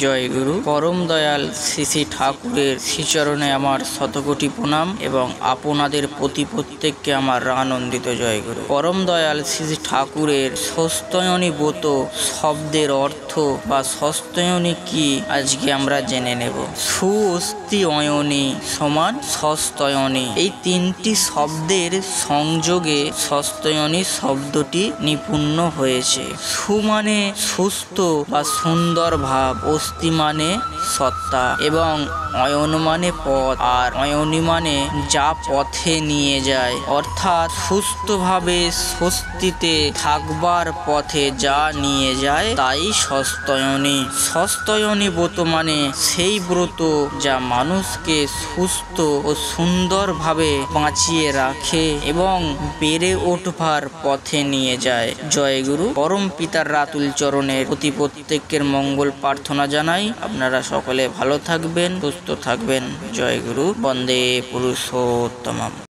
জয় গুরু। পরম দয়াল শ্রী শ্রী ঠাকুরের শ্রীচরণে আমার শতকোটি প্রণাম এবং আপনাদের প্রতি প্রত্যেককে আমার আনন্দিত জয় গুরু। পরম দয়াল শ্রী শ্রী ঠাকুরের সস্তয়নীব্রত শব্দের অর্থ বা সস্তয়নী কি আজকে আমরা জেনে নেব। সুস্তি অয়নী সমান সস্তয়নী, এই তিনটি শব্দের সংযোগে সস্তয়নী শব্দটি নিপুণ্য হয়েছে। সু মানে সুস্থ বা সুন্দর ভাব, অস্তি মানে সত্তা এবং অয়ন মানে পথ, আর অয়নী মানে যা পথে নিয়ে যায়, অর্থাৎ সুস্থভাবে স্বস্তিতে থাকবার পথে যা নিয়ে যায় তাই সস্তয়নী। সস্তয়নী ব্রত মানে সেই ব্রত যা মানুষকে সুস্থ ও সুন্দরভাবে বাঁচিয়ে রাখে এবং বেড়ে ওঠবার পথে নিয়ে যায়। জয় গুরু। পরম পিতার রাতুল চরণের প্রতি প্রত্যেকের মঙ্গল প্রার্থনা জানাই। আপনারা সকলে ভালো থাকবেন, সুস্থ থাকবেন। জয় গুরু। বন্দে পুরুষোত্তমম।